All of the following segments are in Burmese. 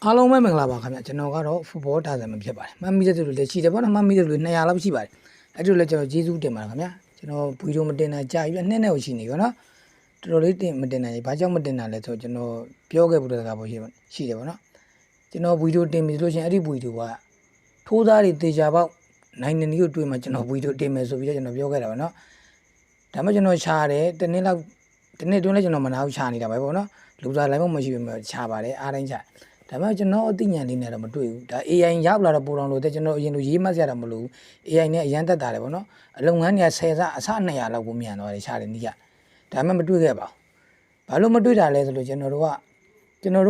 အားလုံးပဲမင်္ဂလာပါခင်ဗျာကျွန်တော်ကတော့ဖူဘောတာဆန်မဖြစ်ပါတယ်မှတ်မိတဲ့သူတွေလည်းရှိတယ်ပေါ့နော်မှတ်မိတဲ့သူတွေ200လောက်ရှိပါတယ်အဲ့ဒါလည်းကျွန်တော်ကျေးဇူးတင်ပါတယ်ခင်ဗျာကျွန်တော်ဗီဒီယိုမတင်တာကြာပြီနှစ်နဲ့ရှိနေပြီနော်တော်တော်လေးတင်မတင်နိုင်ဘူးဘာကြောင့်မတင်တာလဲဆိုတော့ကျွန်တော်ပြောခဲ့ဘူးတဲ့စကားပေါ့ရှိတယ်ပေါ့နော်ကျွန်တော်ဗီဒီယိုတင်ပြီလို့ရှိရင်အဲ့ဒီဗီဒီယိုကထိုးသားတွေတေချာပေါက်နိုင်နေကိုတွေ့မှကျွန်တော်ဗီဒီယိုတင်မယ်ဆိုပြီးတော့ကျွန်တော်ပြောခဲ့တာပေါ့နော်ဒါမှကျွန်တော်ရှားတယ်တနေ့လောက်တနေ့တွင်းလဲကျွန်တော်မနာဘူးရှားနေတာပဲပေါ့နော်လူစားလိုင်းမမရှိဘူးရှားပါတယ်အားတိုင်းရှားဒါပေမဲ့ကျွန်တော်အသိဉာဏ်လေးနဲ့တော့မတွေ့ဘူးဒါ AI ရောက်လာတော့ပို့တော်လို့တဲ့ကျွန်တော်အရင်လိုရေးမှတ်ရတာမလို့ AI နဲ့အရန်တက်တာတယ်ပေါ့နော်အလုပ်ငန်းတွေက10ဆအစ200လောက်ကိုမြန်သွားတယ်ရှားတယ်နီးကဒါပေမဲ့မတွေ့ခဲ့ပါဘူးဘာလို့မတွေ့တာလဲဆိုလို့ကျွန်တော်တို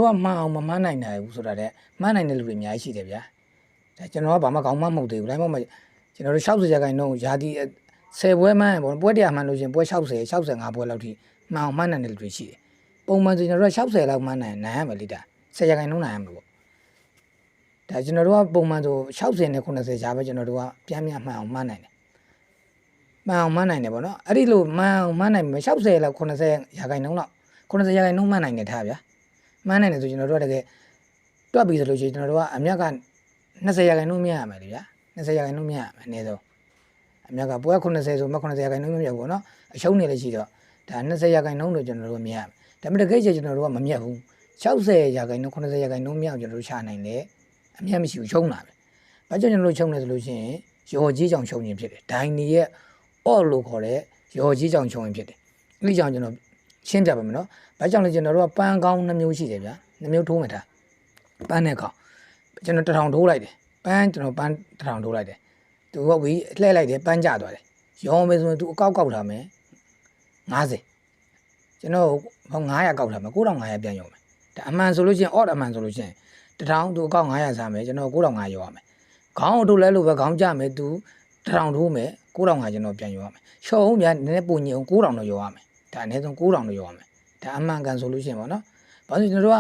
့ကမှားအောင်မမှားနိုင်နိုင်ဘူးဆိုတာတဲ့မှားနိုင်တဲ့လူတွေအများကြီးရှိတယ်ဗျာဒါကျွန်တော်ကဘာမှကောင်းမှမဟုတ်သေးဘူးဒါမှမဟုတ်ကျွန်တော်တို့60ရာခိုင်နှုန်းယာတီ10ပွဲမှန်းပေါ့ပွဲ100မှန်းလို့ရှင်ပွဲ60 65ပွဲလောက်ထိမှန်အောင်မှန်းနိုင်တဲ့လူတွေရှိတယ်ပုံမှန်ကျွန်တော်တို့က60လောက်မှန်းနိုင်ရမယ်လိတာ10ရာခိုင်နှုန်းနိုင်ရမှာပေါ့ဒါကျွန်တော်တို့ကပုံမှန်ဆို60နဲ့90ရှားပဲကျွန်တော်တို့ကပြန်မှန်အောင်မှန်းနိုင်တယ်မှန်အောင်မှန်းနိုင်တယ်ပေါ့နော်အဲ့ဒီလိုမှန်အောင်မှန်းနိုင်မယ်60လောက်90ရာခိုင်နှုန်းလောက်90ရာခိုင်နှုန်းမှန်းနိုင်တယ်ထားဗျာမှန်းနိုင်တယ်ဆိုကျွန်တော်တို့ကတကယ်တွက်ပြီးဆိုလို့ရှိရင်ကျွန်တော်တို့ကအမြက်က20ရာခိုင်နှုန်းမြတ်ရမယ်လေဗျာ20ရာခိုင်နှုန်းမြတ်ရမယ်အနည်းဆုံးအမြက်ကပွဲ90ဆိုမှ90ရာခိုင်နှုန်းမြတ်ပေါ့နော်အရှုံးနေလည်းရှိတော့ဒါ20ရာခိုင်နှုန်းလို့ကျွန်တော်တို့မြတ်ရမယ်ဒါပေမဲ့တကယ်ကျကျွန်တော်တို့ကမမြတ်ဘူး60ရာခိုင်နှုန်း90ရာခိုင်နှုန်းမြောက်ကျွန်တော်တို့ရှာနိုင်တယ်အမြတ်မရှိဘူးချုံးလာပဲဘာကြောင့်ကျွန်တော်တို့ချုံးလဲဆိုလို့ရှိရင်ရော်ကြီးကြောင်ချုံရင်ဖြစ်တယ်ဒိုင်နီရဲ့အော့လို့ခေါ်တဲ့ရော်ကြီးကြောင်ချုံရင်ဖြစ်တယ်အဲ့ဒီကြောင့်ကျွန်တော်ရှင်းပြပါမယ်နော်ဘာကြောင့်လဲကျွန်တော်တို့ကပန်းကောင်း2မျိုးရှိတယ်ဗျာ2မျိုးထိုးမှထားပန်းနဲ့ကောင်းကျွန်တော်1000ထိုးလိုက်တယ်ပန်းကျွန်တော်ပန်း1000ထိုးလိုက်တယ်သူကဝီလှည့်လိုက်တယ်ပန်းကျသွားတယ်ရောင်းမယ်ဆိုရင်သူအကောက်ကောက်ထားမယ်50ကျွန်တော်900ကောက်ထားမယ်9500ပြန်ရောင်းမယ်ဒါအမှန်ဆိုလို့ရှိရင် odd အမှန်ဆိုလို့ရှိရင်1000သူအကောက်900စားမယ်ကျွန်တော်9500ရောရမယ်ခေါင်းထုတ်လဲလို့ပဲခေါင်းကြမယ်သူ1000ထိုးမယ်9500ကျွန်တော်ပြန်ရောရမယ်ရှော့အောင်များနည်းနည်းပုံညင်အောင်9000တော့ရောရမယ်ဒါအနည်းဆုံး9000တော့ရောရမယ်ဒါအမှန်ကန်ဆိုလို့ရှိရင်ပေါ့နော်ဘာလို့ကျွန်တော်တို့က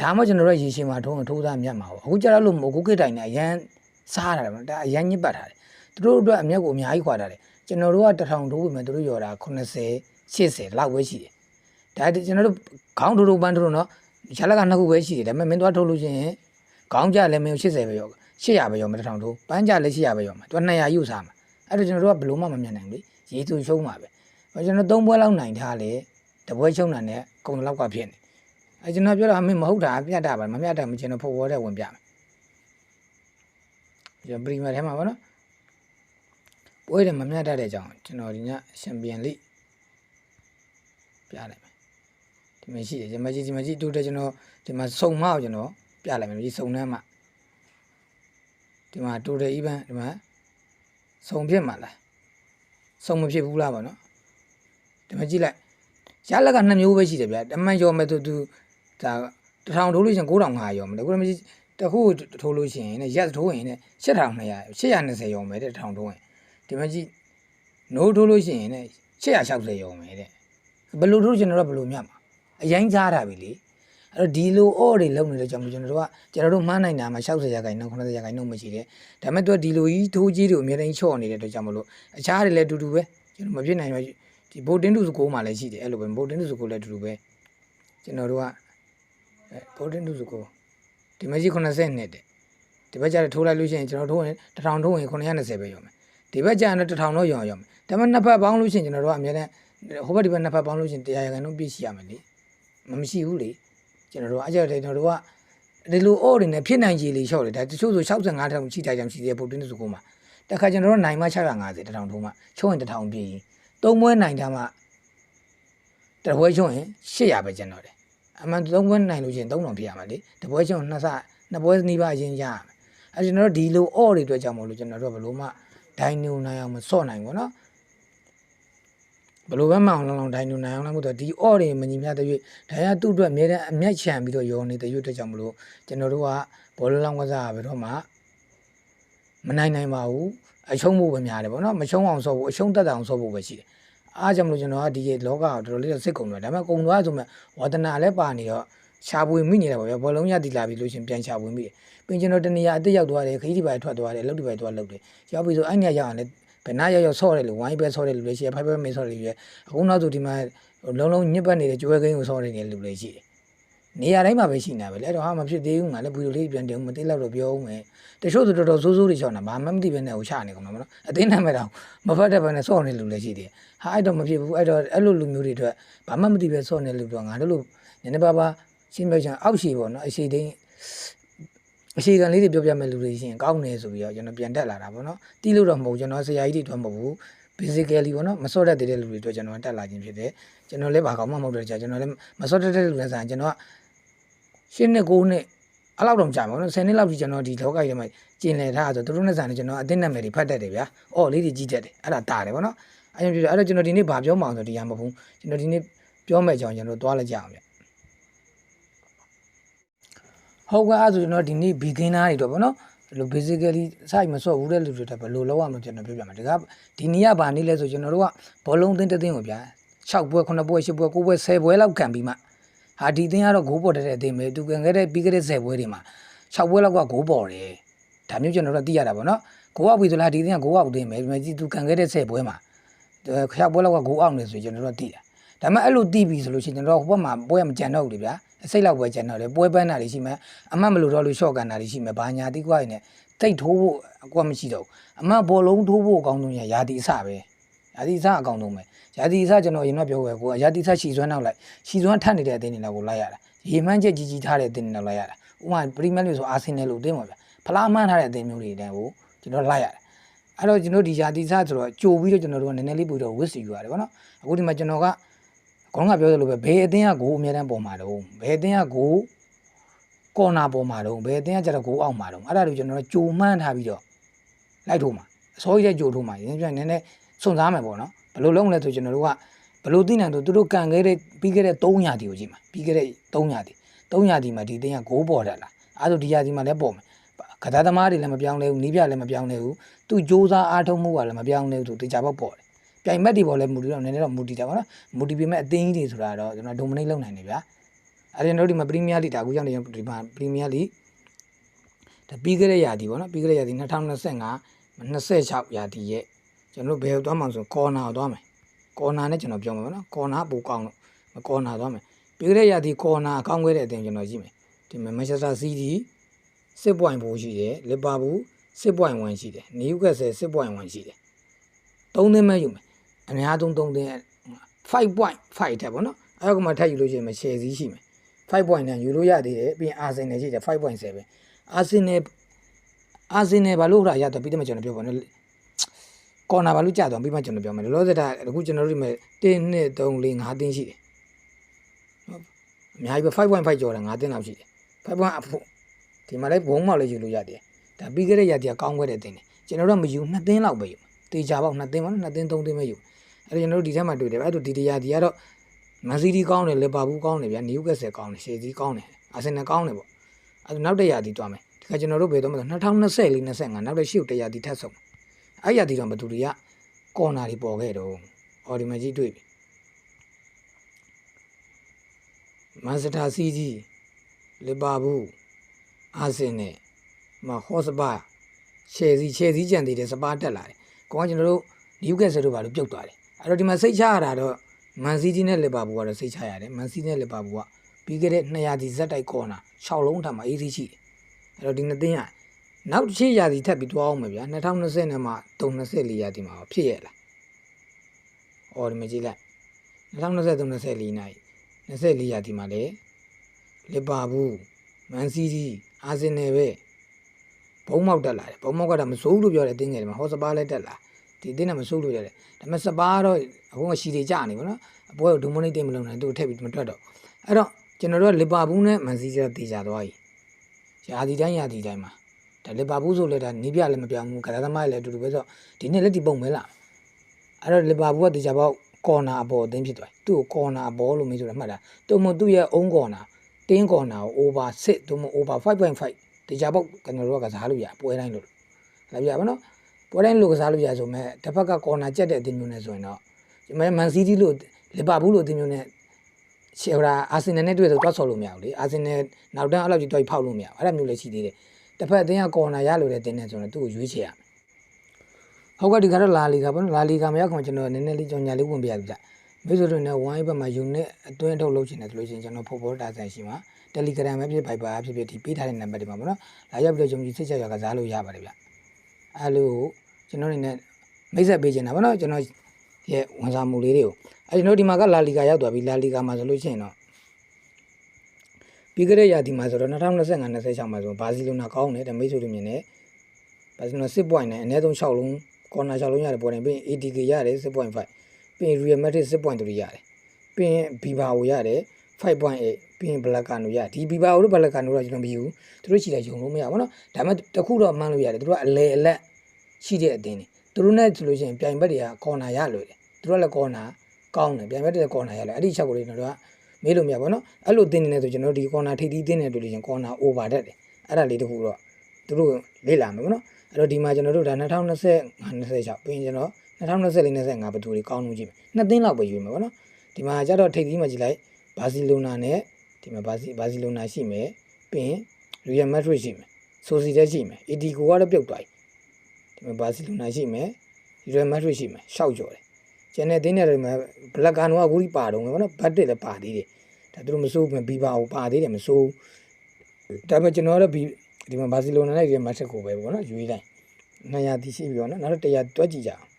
ဒါမှကျွန်တော်တို့ရေရှည်မှာထိုးသားမြတ်မှာပေါ့အခုကြတော့လို့မဟုတ်ခုခေတ်တိုင်းနဲ့အရန်စားတာတယ်ဒါအရန်ညစ်ပတ်ထားတယ်သူတို့အတွက်အမျက်ကိုအများကြီးခွာထားတယ်ကျွန်တော်တို့က1000ထိုးပြီမဲ့သူတို့ရောတာ80 80လောက်ပဲရှိတယ်ဒါကျွန်တော်တို့ခေါင်းထိုးပန်းထိုးနော်ရှားလက်က2ခုပဲရှိတယ်ဒါပေမဲ့မင်းသွားထိုးလို့ရှိရင်ခေါင်းကြလည်းမင်း80ပဲရော800ပဲရောမ1000ထိုးပန်းကြလည်း800ပဲရောမှာသူက200ယူစားမှာအဲ့တော့ကျွန်တော်တို့ကဘလို့မှမမြင်နိုင်ဘူးလေရေးသူရှုံးမှာပဲကျွန်တော်3ပွဲလောက်နိုင်ထားလေတပွဲရှုံးတာနဲ့အကုန်လောက်ကဖြစ်နေအဲ့ကျွန်တော်ပြောတာမင်းမဟုတ်တာပြတ်တာပါမပြတ်တာမကျွန်တော်ဖို့ဝေါ်တဲ့ဝင်ပြမယ်ကျွန်တော်ပရီမီယာထဲမှာပေါ့နော်ပွဲတယ်မမြတ်တတ်တဲ့အကြောင်းကျွန်တော်ဒီညချန်ပီယံလိပြလိုက်မယ်ဒီမှာရှိတယ်ဒီမှာကြည့်တူတယ်ကျွန်တော်ဒီမှာစုံမအောင်ကျွန်တော်ပြလိုက်မယ်ဒီစုံနှမ်းမှာဒီမှာတူတယ် even ဒီမှာစုံဖြစ်မှာလားစုံမဖြစ်ဘူးလားပေါ့နော်ဒီမှာကြည့်လိုက်ရလက်က2မျိုးပဲရှိတယ်ဗျာတမန်ရောမယ်သူဒါ1000ထိုးလို့ရှိရင်9500ရောမယ်ကိုလည်းတခုထိုးလို့ရှိရင်ねရက်ထိုးရင်ね8200 820ရောမယ်တဲ့1000ထိုးရင်ဒီမှာကြည့်နိုးထိုးလို့ရှိရင်ね860ရောမယ်တဲ့ဘယ်လိုထိုးကျွန်တော်တို့ဘယ်လိုမြတ်မှာအရင်ကြားတာပြီလေအဲ့တော့ဒီလိုအော်တွေလုံနေတဲ့ကြောင့်ကျွန်တော်တို့မှားနိုင်တာမှာ60ရာခိုင်နှုန်း90ရာခိုင်နှုန်းမရှိတယ်ဒါပေမဲ့သူကဒီလိုကြီးထိုးကြီးတွေအများတိုင်းချော့နေတဲ့အတွက်ကြောင့်မလို့အခြားတွေလည်းအတူတူပဲကျွန်တော်မဖြစ်နိုင်ပါဘူးဒီဘိုတင်းတူစကိုမှလည်းရှိတယ်အဲ့လိုပဲဘိုတင်းတူစကိုလည်းအတူတူပဲကျွန်တော်တို့ကဘိုတင်းတူစကိုဒီမကြီး80နဲ့တဲ့ဒီဘက်ကျတော့ထိုးလိုက်လို့ရှိရင်ကျွန်တော်ထိုးရင်1000ထိုးရင်920ပဲရောမယ်ဒီဘက်ကျတော့1000တော့ရောမယ်ဒါပေမဲ့နှစ်ဖက်ပေါင်းလို့ရှိရင်ကျွန်တော်တို့ကအများနဲ့ဟိုဘက်ဒီဘက်နှစ်ဖက်ပေါင်းလို့ရှိရင်100ရာခိုင်နှုန်းပြည့်ရှိရမယ်လေမရှိဘူးလေကျွန်တော်တို့အဲ့ကျတော့ကျွန်တော်တို့ကဒီလိုအော်တွေနဲ့ဖြစ်နိုင်ကြလေလျှော့တယ်ဒါတချို့ဆို65တောင်ရှိတိုင်းရှိသေးဘိုတင်းတူစကိုမှာတခါကျွန်တော်တို့နိုင်မှ650 1000ထိုးမှချုံးရင်1000ပြည့်3ပွဲနိုင်တာမှတပွဲချုံးရင်800ပဲကျန်တော့တယ်အမှန်3ပွဲနိုင်လို့ရှိရင်3000ပြည့်ရမှာလေတပွဲချုံးနှစ်ပွဲနီးပါးအရင်ရရမယ်အဲကျွန်တော်တို့ဒီလိုအော့တွေအတွက်ကြောင့်မလို့ကျွန်တော်တို့ဘယ်လိုမှဒိုင်နိုနိုင်အောင်မစော့နိုင်ဘူးနော်ဘယ်လိုပဲမအောင်လောင်ဒိုင်နိုနိုင်အောင်လည်းမဟုတ်တော့ဒီအော့တွေမညီမျှတဲ့၍ဒါရသူ့အတွက်အမြဲတမ်းအမျက်ချန်ပြီးတော့ရောနေတဲ့အတွက်ကြောင့်မလို့ကျွန်တော်တို့ကဘောလုံးလောင်းကစားဘယ်တော့မှမနိုင်ပါဘူးအရှုံးဖို့ပဲများတယ်ပေါ့နော်မရှုံးအောင်စော့ဖို့အရှုံးတက်အောင်စော့ဖို့ပဲရှိတယ်အားကြောင့်မလို့ကျွန်တော်ကဒီလောကကိုတော်တော်လေးစိတ်ကုန်တယ်ဒါပေမဲ့ကုန်သွားဆိုမှဝါသနာလည်းပါနေတော့ရှာပွေမိနေတာပေါ့ဗျာဘောလုံးရတီလာပြီလို့ရှင်ပြန်ရှာပွေမိတယ်ပြင်ကျွန်တော်တနေရာအစ်ရောက်သွားတယ်ခရီးဒီပိုင်းထွက်သွားတယ်အလုပ်ဒီပိုင်းသွားလုပ်တယ်ရောက်ပြီဆိုအဲ့ညရောက်အောင်လည်းဘယ်နာရောက်ဆော့တယ်လို့ဝိုင်းပဲဆော့တယ်လို့လည်းရှိရဖိုက်ပဲမင်းဆော့တယ်လို့အခုနောက်ဆိုဒီမှာလုံးလုံးညစ်ပတ်နေတဲ့ကျွဲကိန်းကိုဆော့နေတဲ့လူတွေရှိတယ် နေရာတိုင်းမှာပဲရှိနေပဲလေအဲ့တော့ဟာမဖြစ်သေးဘူးငါလည်းဗီဒီယိုလေးပြန်တင်ဦးမသိလောက်တော့ပြောဦးမယ်တချို့ဆိုတော်တော်ဆိုးဆိုးတွေချောင်းတာဘာမှမသိပဲနဲ့ဟိုချနေကုန်တော့မနော်အတင်းနဲ့မဲ့တော့မဖတ်တဲ့ဘက်နဲ့စော့နေလူလည်းရှိတယ်ဟာအဲ့တော့မဖြစ်ဘူးအဲ့တော့အဲ့လိုလူမျိုးတွေအတွက်ဘာမှမသိပဲစော့နေလူတော့ငါတို့လိုနည်းနည်းပါးပါရှင်းပြချင်အောက်ရှိပေါ့နော်အရှိတိုင်းအရှိကန်လေးတွေပြောပြမဲ့လူတွေရှိရင်ကောင်းနေဆိုပြီးတော့ကျွန်တော်ပြန်တက်လာတာပေါ့နော်တီးလို့တော့မဟုတ်ကျွန်တော်ဆရာကြီးတွေတော့မဟုတ်ဘူး basically ပေါ့နော်မစော့တတ်တဲ့လူတွေအတွက်ကျွန်တော်တက်လာခြင်းဖြစ်တယ်ကျွန်တော်လည်းဘာကောင်းမှမဟုတ်တဲ့ကြာကျွန်တော်လည်းမစော့တတ်တဲ့လူလည်းဆိုင်ကျွန်တော်ကရှင်းနဲ့9နှစ်အဲ့လောက်တော့ကြာပါတော့10နှစ်လောက်ကြီးကျွန်တော်ဒီလောကကြီးထဲမှာကျင်လည်ထားဆိုသူတို့နဲ့ဆိုင်ကျွန်တော်အတင်းနာမည်တွေဖတ်တတ်တယ်ဗျာအော်လေးတွေကြီးတတ်တယ်အဲ့ဒါတာတယ်ပေါ့နော်အဲ့ကြောင့်အဲ့တော့ကျွန်တော်ဒီနေ့ဘာပြောမှအောင်ဆိုဒီဟာမဟုတ်ဘူးကျွန်တော်ဒီနေ့ပြောမဲ့အကြောင်းကျွန်တော်သွားလိုက်ကြအောင်ဗျဟုတ်ကဲ့အဲ့ဆိုကျွန်တော်ဒီနေ့ beginner တွေတော့ဗောနော်ဘယ်လို basically စိုက်မစော့ဘူးတဲ့လူတွေတော့ဘယ်လိုလုပ်ရမလဲကျွန်တော်ပြောပြမှာဒါကဒီနေ့ကဘာနေ့လဲဆိုကျွန်တော်တို့ကဘောလုံးသင်းတစ်သင်းကိုဗျာ6ပွဲ9ပွဲ10ပွဲ9ပွဲ10ပွဲလောက်ကန်ပြီးမှဟာဒီသင်းကတော့ဂိုးပေါ်တဲ့အသင်းပဲသူကန်ခဲ့တဲ့ပြီးခဲ့တဲ့10ပွဲတွေမှာ6ပွဲလောက်ကဂိုးပေါ်တယ်ဒါမျိုးကျွန်တော်တို့သိရတာဗောနော်ဂိုးအောက်ပြီဆိုလားဒီသင်းကဂိုးအောက်သင်းပဲဒီမှာကြည့်သူကန်ခဲ့တဲ့10ပွဲမှာ6ပွဲလောက်ကဂိုးအောက်နေဆိုကျွန်တော်တို့သိတာဒါမှအဲ့လိုသိပြီဆိုလို့ရှိရင်ကျွန်တော်ဟိုဘက်မှာပွဲမကြံတော့ဘူးလေဗျာအစိတ်လောက်ပဲကြံတော့တယ်ပွဲပန်းတာတွေရှိမှအမတ်မလို့တော့လို့ရှော့ကန်တာတွေရှိမှဘာညာတိကွာနေတိတ်ထိုးဖို့အကွက်မရှိတော့ဘူးအမတ်ဘောလုံးထိုးဖို့အကောင်းဆုံးရာသီအစပဲရာသီအစအကောင်းဆုံးပဲရာသီအစကျွန်တော်ရင်တော့ပြောခဲ့ကိုရာသီအစရှီစွမ်းနောက်လိုက်ရှီစွမ်းထပ်နေတဲ့အသင်းတွေလောက်ကိုလိုက်ရတာရေမှန်းချက်ကြီးကြီးထားတဲ့အသင်းတွေလောက်လိုက်ရတာဥပမာပရီးမီးယားလိဆိုအာဆင်နယ်လို့အသင်းပါဗျာဖလားမှန်းထားတဲ့အသင်းမျိုးတွေတန်းကိုကျွန်တော်လိုက်ရတယ်အဲ့တော့ကျွန်တော်ဒီရာသီအစဆိုတော့ကြိုပြီးတော့ကျွန်တော်တို့ကနည်းနည်းလေးပို့တော့ဝစ်စီယူရတယ်ဗောနော်အခုဒီမှာကျွန်တော်ကခေါင်းကပြောသလိုပဲဘယ်အသင်းကဂိုးအများတန်းပေါ်မှာတော့ဘယ်အသင်းကဂိုးကော်နာပေါ်မှာတော့ဘယ်အသင်းကကျတော့ဂိုးအောက်မှာတော့အဲ့ဒါတွေကျွန်တော်တို့ကြိုမှန်းထားပြီးတော့လိုက်ထိုးမှာအစိုးရကြိုထိုးမှာရင်းပြန်နည်းနည်းစွန့်စားမယ်ပေါ့နော်ဘယ်လိုလုပ်မလဲဆိုကျွန်တော်တို့ကဘယ်လိုသိနိုင်တော့သူတို့ကန်ခဲ့တဲ့ပြီးခဲ့တဲ့300တီကိုကြည့်မှာပြီးခဲ့တဲ့300တီမှာဒီအသင်းကဂိုးပေါ်တယ်လားအဲ့ဒါဒီရာသီမှာလည်းပေါ်မယ်ကစားသမားတွေလည်းမပြောင်းလဲဘူးနီးပြလည်းမပြောင်းလဲဘူးသူစ조사အားထုတ်မှုကလည်းမပြောင်းလဲဘူးသူတေချာပေါက်ပေါ်တယ်ပြိုင်မက်တွေပေါ်လဲမူတီတော့နည်းနည်းတော့မူတီတာပေါ့နော်မူတီပေမဲ့အသင်းကြီးတွေဆိုတာတော့ကျွန်တော်ဒိုမနိတ်လုပ်နိုင်တယ်ဗျာအဲ့ဒီတို့ဒီမှာပရီးမီးယားလိဒါအခုကြောင့်ဒီမှာပရီးမီးယားလိဒါပြီးခဲ့တဲ့ရာသီပေါ့နော်ပြီးခဲ့တဲ့ရာသီ2025 26ရာသီရဲ့ကျွန်တော်ဘယ်သွားမှဆိုကော်နာကိုသွားမယ်ကော်နာနဲ့ကျွန်တော်ပြောမှာပေါ့နော်ကော်နာပိုကောင်းလို့ကော်နာသွားမယ်ပြီးခဲ့တဲ့ရာသီကော်နာကောင်းခဲ့တဲ့အသင်းကျွန်တော်ကြည့်မယ်ဒီမှာမန်ချက်စတာစီးတီ6.4ရှိတယ်လီဗာပူး6.1ရှိတယ်နယူကက်ဆယ်6.1ရှိတယ်3သင်းမဲ့ယူမယ်အများဆုံး3သင်း5.5တက်ပေါ့နော်အဲ့ဒါကမှထပ်ယူလို့ရှိရင်ရှယ်စီးရှိမယ်5.9ယူလို့ရသေးတယ်ပြီးရင်အာဆင်နယ်ရှိတယ်5.7အာဆင်နယ်ဘာလို့ဟိုရတော့ပြီးတော့ကျွန်တော်ပြောပါနော်ကော်နာဘာလို့ကြာတော့ပြီးမှကျွန်တော်ပြောမယ်လောလောဆယ်ဒါအခုကျွန်တော်တို့ဒီမှာ1 2 3 4 5သင်းရှိတယ်အများကြီးပဲ5.5ကျော်တယ်5သင်းလောက်ရှိတယ်5.4ဒီမှာလည်းဘုံမောက်လေးယူလို့ရတယ်ဒါပြီးခဲ့တဲ့ရာသီကကောင်းခဲ့တဲ့တင်တယ်ကျွန်တော်တို့မယူ2သင်းလောက်ပဲယူတေချာပေါက်2သင်းပေါ့နော်2သင်း3သင်းပဲယူအဲ့ဒါကျွန်တော်တို့ဒီထဲမှာတွေ့တယ်အဲ့ဒါဒီရာသီကတော့မန်စီးတီးကောင်းတယ်လီဗာပူးကောင်းတယ်ဗျာနယူကက်ဆယ်ကောင်းတယ်ရှယ်စီကောင်းတယ်အာဆင်နယ်ကောင်းတယ်ပေါ့အဲ့ဒါနောက်တစ်ရာသီတွားမယ်ဒီကကျွန်တော်တို့ဘယ်တော့မှ2024 25နောက်တစ်ရှေ့တစ်ရာသီထပ်ဆုံးအဲ့ရာသီတော့ဘသူတွေကကော်နာတွေပေါ်ခဲ့တော့အော်ဒီမှာကြီးတွေ့ပြီမန်ချက်စတာစီးကြီးလီဗာပူးအာဆင်နယ်မှာဟော့စပါရှယ်စီကြံသေးတယ်စပါတက်လာတယ်ကောင်းကကျွန်တော်တို့နယူကက်ဆယ်တို့ဘာလို့ပြုတ်သွားတယ်အဲ့တော့ဒီမှာစိတ်ချရတာတော့မန်စီးတီးနဲ့လီဗာပူးကတော့စိတ်ချရတယ်မန်စီးနဲ့လီဗာပူးကပြီးခဲ့တဲ့2ရာသီဇက်တိုက်ကော်နာ6လုံးထပ်မှာအေးစီးရှိတယ်အဲ့တော့ဒီနှစ်သင်းကနောက်တစ်ချိန်ရာသီထပ်ပြီးတွားအောင်မယ်ဗျာ2020နဲ့မှ324ရာသီမှာဖြစ်ရလားအော်ဒီမှာကြည့်လိုက်2023 24နိုင်24ရာသီမှာလေလီဗာပူးမန်စီးတီးအာဆင်နယ်ပဲဘုံမောက်တက်လာတယ်ဘုံမောက်ကတော့မစိုးလို့ပြောတယ်အတင်းငယ်တယ်မှာဟော့စပါလည်းတက်လာဒီအတင်းကမစိုးလို့ရတယ်ဒါပေမဲ့စပါတော့အခုကရှီတွေကြနေပါတော့အပွဲကိုဒိုမနိတ်တိတ်မလုံးနိုင်သူ့ထည့်ပြီးမတွက်တော့အဲ့တော့ကျွန်တော်တို့ကလီဗာပူးနဲ့မန်စီးတီးတေချာသွားပြီရာသီတိုင်းမှာဒါလီဗာပူးဆိုလဲဒါနီးပြလည်းမပြောင်းဘူးကစားသမားလည်းအတူတူပဲဆိုဒီနေ့လက်ဒီပုံပဲလားအဲ့တော့လီဗာပူးကတေချာပေါက်ကော်နာအပေါ်အသင်းဖြစ်သွားသူ့ကိုကော်နာဘောလို့မင်းဆိုတာမှတ်တာသူ့မို့သူ့ရဲ့အုံးကော်နာတင်းကော်နာကို over 6သူ့မို့ over 5.5တေချာပေါက်ကျွန်တော်တို့ကစားလို့ရပွဲတိုင်းလို့လာပြပါနော်ပွဲတိုင်းလို့ကစားလို့ရဆိုမဲ့တစ်ဖက်ကကော်နာကျက်တဲ့အသင်းမျိုးနဲ့ဆိုရင်တော့ဒီမန်စီးတီးလို့လီဗာပူးလို့အသင်းမျိုးနဲ့ရှယ်ရာအာဆင်နယ်နဲ့တွေ့ဆိုတွတ်ဆော်လို့မရဘူးလေအာဆင်နယ်နောက်တန်းအဲ့လောက်ကြီးတွိုက်ဖောက်လို့မရဘူးအဲ့ဒါမျိုးလည်းရှိသေးတယ်တစ်ဖက်အသင်းကကော်နာရလို့တဲ့တင်းနဲ့ဆိုတော့သူ့ကိုရွေးချယ်ရမယ်ဟုတ်ကဲ့ဒီကတော့လာလီဂါပေါ့နော်လာလီဂါမရောက်ခင်ကျွန်တော်နည်းနည်းလေးကြောင်ညာလေးဝင်ပြရပြီဗျမိတ်ဆွေတို့နဲ့ဝိုင်းဘက်မှာယူနစ်အတွင်းထုတ်လုပ်ချင်တယ်ဆိုလို့ရှိရင်ကျွန်တော်ဖို့ဘောတာဆိုင်ရှိမှာ Telegram ပဲဖြစ် Viber ဖြစ်ဖြစ်ဒီပေးထားတဲ့ number တွေမှာပေါ့နော်လာရောက်ပြီးတော့ယုံကြည်စိတ်ချရကစားလို့ရပါတယ်ဗျအဲ့လိုကျွန်တော်နေနဲ့မိတ်ဆက်ပေးချင်တာပေါ့နော်ကျွန်တော်ရဲ့ဝန်ဆောင်မှုလေးတွေကိုအဲ့ကျွန်တော်ဒီမှာကလာလီဂါရောက်သွားပြီလာလီဂါမှာဆိုလို့ရှိရင်တော့ပြီးခဲ့တဲ့ရာသီမှာဆိုတော့2025-26မှာဆိုဘာစီလိုနာကောင်းတယ်မိတ်ဆွေတို့မြင်တယ်ဘာစီလိုနာ6 point နဲ့အနည်းဆုံး6လုံးကော်နာ6လုံးရတယ်ပေါ်တယ်ပြီးရင် ATK ရတယ် 6.5 ပြီးရင် Real Madrid 6.3 ရတယ်ပြီးရင် Bilbao ရတယ်5.8 ပြီးရင် Balakano ရဒီ Bilbao တို့ Balakano တော့ကျွန်တော်မယူသူတို့ရှိတယ်ယုံလို့မရဘူးเนาะဒါမှတခုတော့မှန်းလို့ရတယ်သူတို့ကအလဲအလက်ရှိတဲ့အတင်းတွေသူတို့နဲ့ဆိုလို့ရှိရင်ပြိုင်ဘက်တွေကကော်နာရလွယ်တယ်သူတို့ကလည်းကော်နာကောင်းတယ်ပြိုင်ဘက်တွေကကော်နာရလွယ်အဲ့ဒီချက်ကိုတွေကျွန်တော်တို့ကမေးလို့မရဘူးเนาะအဲ့လိုတင်းနေနေဆိုကျွန်တော်ဒီကော်နာထိပ်သီးတင်းနေတွေ့လို့ရှင်ကော်နာ over တက်တယ်အဲ့ဒါလေးတခုတော့သူတို့လေ့လာမှာပေါ့เนาะအဲ့တော့ဒီမှာကျွန်တော်တို့ဒါ2025-26ပြီးရင်ကျွန်တော်2024-25ဘယ်သူတွေကောင်းလို့ကြည့်မယ်နှစ်သင်းလောက်ပဲယူမှာပေါ့နော်ဒီမှာကျတော့ထိပ်သီးမှာကြည့်လိုက်ဘာစီလိုနာနဲ့ဒီမှာဘာစီလိုနာရှိမယ်ပြီးရင် Real Madrid ရှိမယ်ဆိုစီတက်ရှိမယ် Atletico ကတော့ပြုတ်သွားပြီဒီမှာဘာစီလိုနာရှိမယ် Real Madrid ရှိမယ်ရှောက်ကြော်တယ်ကျန်တဲ့သင်းတွေမှာ Balakano ကကိုကြီးပါတော့မယ်ပေါ့နော်ဘတ်တစ်လည်းပါသေးတယ်ဒါသူတို့မစိုးဘူးဘီဘာကိုပါသေးတယ်မစိုးဒါပေမဲ့ကျွန်တော်ကတော့ဒီမှာဘာစီလိုနာနဲ့ Real Madrid ကိုပဲပေါ့နော်ယူရတိုင်း200တီးရှိပြီပေါ့နော်နောက်တော့100တွက်ကြည့်ကြအောင်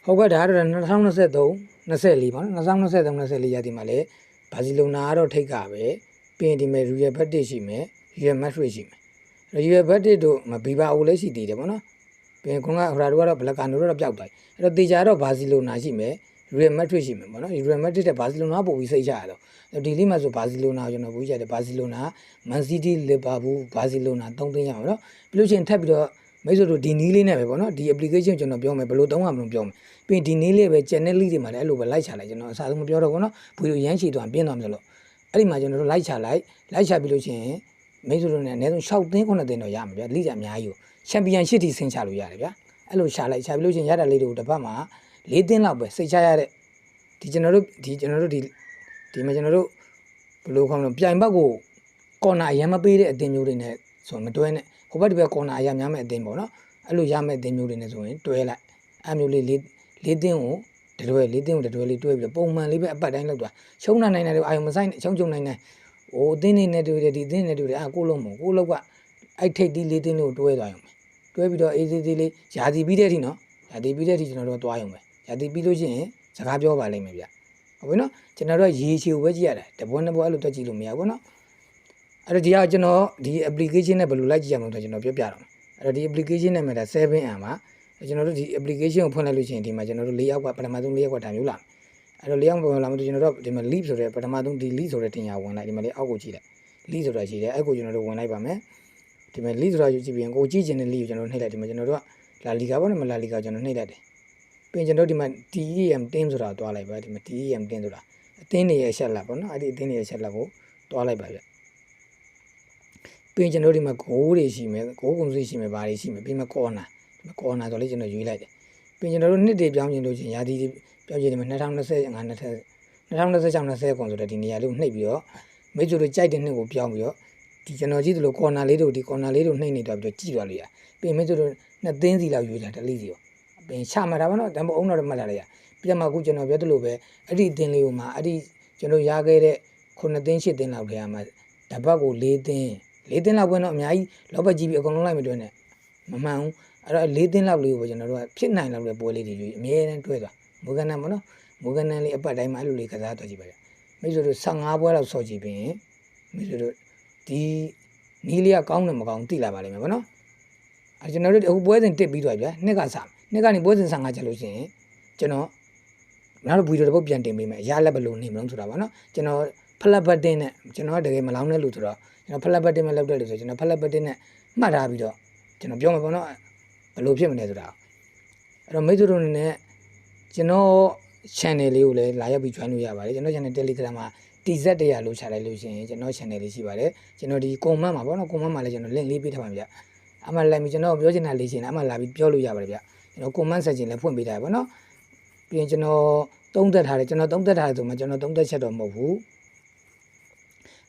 ဟုတ်ကဲ့ဒါကတော့2023-24ပေါ့နော်2023-24ရာသီမှာလည်းဘာစီလိုနာကတော့ထိတ်ကပဲပြီးရင်ဒီမဲ့ Real Madrid ရှိမယ် Real Madrid ရှိမယ် Real Madrid တို့မဘီဘာအိုလည်းရှိသေးတယ်ပေါ့နော်ပြီးရင်ခုနကဟိုရာတို့ကတော့ Balakano တို့တော့ပျောက်သွားပြီအဲ့တော့တေချာတော့ဘာစီလိုနာရှိမယ် Real Madrid ရှိမယ်ပေါ့နော် Real Madrid တဲ့ဘာစီလိုနာပို့ပြီးစိတ်ချရတော့ဒီလေးမှာဆိုဘာစီလိုနာကျွန်တော်ဘူးကြတယ်ဘာစီလိုနာ Man City Liverpool ဘာစီလိုနာ3သိန်းရအောင်နော်ပြီးလို့ချင်းထပ်ပြီးတော့မိတ်ဆွေတို့ဒီနီးလေးနဲ့ပဲပေါ့နော်ဒီ application ကျွန်တော်ပြောမယ်ဘယ်လိုသုံးရမလို့ပြောမယ်ပြီးရင်ဒီနီးလေးပဲ channel လေးတွေမှာလည်းအဲ့လိုပဲလိုက်ချလိုက်ကျွန်တော်အစားဆုံးမပြောတော့ဘူးနော်ဗီဒီယိုရမ်းချီသွားပြင်းသွားမှာလို့အဲ့ဒီမှာကျွန်တော်တို့လိုက်ချပြီးလို့ချင်းမိတ်ဆွေတို့နဲ့အနည်းဆုံး6သိန်း9သိန်းတော့ရမှာဗျာလိကြအများကြီးကို Championship ထိဆင်းချလို့ရတယ်ဗျာအဲ့လိုချပြီးလို့ချင်းရတာလေးတွေကိုတစ်ပတ်မှာ4သိန်းလောက်ပဲစိတ်ချရတဲ့ဒီကျွန်တော်တို့ဒီမှာကျွန်တော်တို့ဘယ်လိုခေါ်မလဲပြိုင်ဘက်ကိုကော်နာရမ်းမပေးတဲ့အတင်းမျိုးတွေနဲ့ဆိုရင်မတွဲနဲ့ဟိုဘက်ဒီဘက်ကော်နာရများမဲ့အတင်းပေါ့နော်အဲ့လိုရမဲ့အတင်းမျိုးတွေနဲ့ဆိုရင်တွဲလိုက်အဲ့မျိုးလေး၄တင်းကိုတတွဲ၄တင်းကိုတတွဲလေးတွဲပြီးတော့ပုံမှန်လေးပဲအပတ်တိုင်းလောက်သွားရှုံးနိုင်တယ်အာယုံမဆိုင်နဲ့ရှုံးနိုင်ဟိုအတင်းနေနဲ့တွေ့တယ်ဒီအတင်းနဲ့တွေ့တယ်ကိုလုံးမကိုလောက်ကအဲ့ထိတ်ဒီ၄တင်းလို့တွဲသွားရုံပဲတွဲပြီးတော့အေးသေးလေးယာတီပြီးတဲ့အထိနော်ယာတီပြီးတဲ့အထိကျွန်တော်တို့သွားရုံပဲယာတီပြီးလို့ရှိရင်စကားပြောပါလိမ့်မယ်ဗျဟုတ်ပြီနော်ကျွန်တော်တို့ရေချီကိုပဲကြည့်ရတယ်တပွန်းအဲ့လိုတွက်ကြည့်လို့မရဘူးနော်အဲ့တော့ဒီကကျွန်တော်ဒီ application နဲ့ဘယ်လိုလိုက်ကြည့်ရမလဲဆိုတော့ကျွန်တော်ပြောပြတော့မယ်အဲ့တော့ဒီ application နဲ့မှာဒါ 7M မှာကျွန်တော်တို့ဒီ application ကိုဖွင့်လိုက်လို့ရှိရင်ဒီမှာကျွန်တော်တို့၄ယောက်ကပထမဆုံး၄ယောက်ကဒါမျိုးလာအဲ့တော့၄ယောက်ပေါ်လာမှကျွန်တော်တို့ဒီမှာ lead ဆိုတဲ့ပထမဆုံးဒီ lead ဆိုတဲ့တင်ညာဝင်လိုက်ဒီမှာလေးအောက်ကိုကြည့်လိုက် lead ဆိုတာရှိတယ်အဲ့ကိုကျွန်တော်တို့ဝင်လိုက်ပါမယ်ဒီမှာ lead ဆိုတာယူကြည့်ပြီးရင်ကိုကြည့်ချင်တဲ့ lead ကိုကျွန်တော်နှိပ်လိုက်ဒီမှာကျွန်တော်တို့ကလာလီဂါပေါ့နော်မလာလီဂါကျွန်တော်နှိပ်လိုက်တယ်ပြီးရင်ကျွန်တော်ဒီမှာ TEM team ဆိုတာတွားလိုက်ပါဒီမှာ TEM team ဆိုတာအသင်းတွေရဲ့ရှက်လက်ပေါ့နော်အဲ့ဒီအသင်းတွေရဲ့ရှက်လက်ကိုတွားလိုက်ပါဗျပြီးရင်ကျွန်တော်ဒီမှာဂိုးတွေရှိမယ်ဂိုးကုန်စီရှိမယ်ဘာတွေရှိမယ်ပြီးမှကော်နာဆိုလေးကျွန်တော်ရွေးလိုက်တယ်ပြီးရင်ကျွန်တော်တို့နှစ်တွေပြောင်းကျင်လို့ချင်းရာသီပြောင်းကျင်တယ်မှာ2025 2026 ကုန်ဆိုတော့ဒီနေရာလေးကိုနှိပ်ပြီးတော့မိတ်ဆွေတို့ကြိုက်တဲ့နှစ်ကိုပြောင်းပြီးတော့ဒီကျွန်တော်ကြည့်သလိုကော်နာလေးတို့ဒီကော်နာလေးတို့နှိပ်နေတော့ပြီးတော့ကြည့်သွားလို့ရပြီးရင်မိတ်ဆွေတို့နှစ်သိန်းစီလောက်ရွေးလာတယ်လိစီရောပြီးရင်ချမှာတာပေါ့နော်ဒါမှမဟုတ်အုံတော့မှတ်လာလိုက်ရပြန်မှအခုကျွန်တော်ပြောသလိုပဲအဲ့ဒီအသင်းလေးကိုမှအဲ့ဒီကျွန်တော်ရခဲ့တဲ့9သိန်း10သိန်းလောက်ထဲမှာတပတ်ကို4သိန်းလောက်ပဲတော့အများကြီးလောက်ပဲကြည့်ပြီးအကုန်လုံးလိုက်မတွဲနဲ့မမှန်ဘူးအဲ့တော့4သိန်းလောက်လေးကိုကျွန်တော်တို့ကဖြစ်နိုင်လောက်တဲ့ပွဲလေးတွေယူအမြဲတမ်းတွဲသွားမူကန်နံပေါ့နော်မူကန်နံလေးအပတ်တိုင်းမှာအဲ့လိုလေးကစားသွားကြည့်ပါဗျမိတ်ဆွေတို့15ပွဲလောက်ဆော့ကြည့်ပြီးရင်မိတ်ဆွေတို့ဒီနီးလေးကကောင်းတယ်မကောင်းသိလာပါလိမ့်မယ်ပေါ့နော်အဲ့ကျွန်တော်တို့အခုပွဲစဉ်တက်ပြီးသွားပြီဗျာနှစ်ကနေပွဲစဉ်15ချက်လို့ရှိရင်ကျွန်တော်နောက်ဗီဒီယိုတစ်ပုတ်ပြန်တင်ပေးမယ်ရလက်ဘယ်လိုနေမလို့ဆိုတာပါနော်ကျွန်တော်ဖလက်ဘတ်တင်နဲ့ကျွန်တော်ကတကယ်မလောင်းတဲ့လူဆိုတော့ကျွန်တော်ဖလက်ဘတ်တင်မဲ့လောက်တဲ့လူဆိုကျွန်တော်ဖလက်ဘတ်တင်နဲ့မှတ်ထားပြီးတော့ကျွန်တော်ပြောမှာပေါ့နော်ဘယ်လိုဖြစ်မလဲဆိုတာအဲ့တော့မိတ်ဆွေတို့အနေနဲ့ကျွန်တော် channel လေးကိုလည်းလာရောက်ပြီး join လို့ရပါတယ်ကျွန်တော် channel Telegram မှာ TZ 100လို့ချလိုက်လို့ရှိရင်ကျွန်တော် channel လေးရှိပါတယ်ကျွန်တော်ဒီ comment မှာပေါ့နော် comment မှာလည်းကျွန်တော် link လေးပေးထားပါဗျအမှလိုက်ပြီးကျွန်တော်ပြောချင်တာလေးရှင်အမှလာပြီးပြောလို့ရပါတယ်ဗျကျွန်တော် comment section လည်းဖွင့်ပေးထားပါပေါ့နော်ပြီးရင်ကျွန်တော်သုံးသက်ထားတယ်ဆိုမှကျွန်တော်သုံးသက်ချက်တော့မဟုတ်ဘူ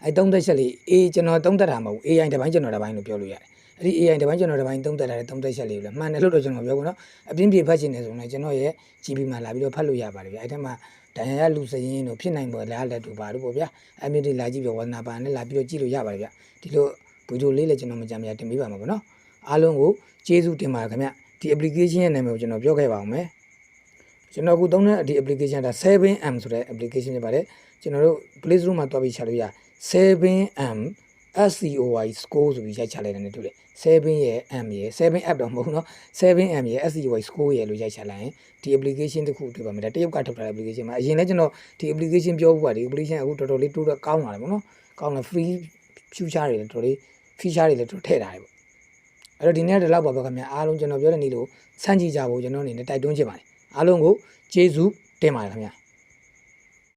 းအဲသုံးသက်ချက်လေးကျွန်တော်သုံးသက်တာမဟုတ်ဘူး AI တစ်ပိုင်းကျွန်တော်တစ်ပိုင်းလို့ပြောလို့ရတယ်အဲ့ဒီ AI တစ်ပိုင်းကျွန်တော်တစ်ပိုင်းသုံးသက်ထားတဲ့သုံးသက်ချက်လေးကိုလည်းမှန်တယ်လို့တော့ကျွန်တော်ပြောကောနော်အပြင်းပြေဖတ်ချင်တယ်ဆိုရင်ကျွန်တော်ရဲ့ GB မှာလာပြီးတော့ဖတ်လို့ရပါတယ်ဗျအဲ့ထက်မှာ ဒဏ်ရာရလူစရင်တို့ဖြစ်နိုင်ပေါ်လားလက်တို့ပါတို့ပေါ့ဗျာအမျိုးတွေလာကြည့်ပြီးဝါသနာပါနဲ့လာပြီးတော့ကြည့်လို့ရပါတယ်ဗျဒီလိုဗီဒီယိုလေးလည်းကျွန်တော်မကြမ်းမရတင်ပေးပါမှာပေါ့နော်အားလုံးကိုကျေးဇူးတင်ပါတယ်ခင်ဗျဒီ application ရဲ့နာမည်ကိုကျွန်တော်ပြောခဲ့ပါအောင်မယ်ကျွန်တော်အခုသုံးတဲ့ဒီ application ဒါ 7M ဆိုတဲ့ application ဖြစ်ပါတယ်ကျွန်တော်တို့ Play Store မှာတွားပြီးချလို့ရ 7M SCOI score ဆိုပြီးရိုက်ချလိုက်တယ်နဲ့တူတယ်7ရဲ့ M ရဲ့7 app တော့မဟုတ်ဘူးเนาะ7Mရဲ့ SCOI score ရဲ့လို့ရိုက်ချလိုက်ရင်ဒီ application တစ်ခုတွေ့ပါမယ်ဒါတရုတ်ကထုတ်ထားတဲ့ application မှာအရင်လည်းကျွန်တော်ဒီ application ပြောဖို့ပါဒီ application အခုတော်တော်လေးတိုးတော့ကောင်းလာတယ်ပေါ့နော်ကောင်းလာ free feature တွေလည်းတော်တော်လေး feature တွေလည်းတော်ထည့်ထားတယ်ပေါ့အဲ့တော့ဒီနေ့ဒီလောက်ပါပဲခင်ဗျာအားလုံးကျွန်တော်ပြောတဲ့နေ့လို့စမ်းကြည့်ကြဖို့ကျွန်တော်အနေနဲ့တိုက်တွန်းချင်ပါတယ်အားလုံးကိုကျေးဇူးတင်ပါတယ်ခင်ဗျာ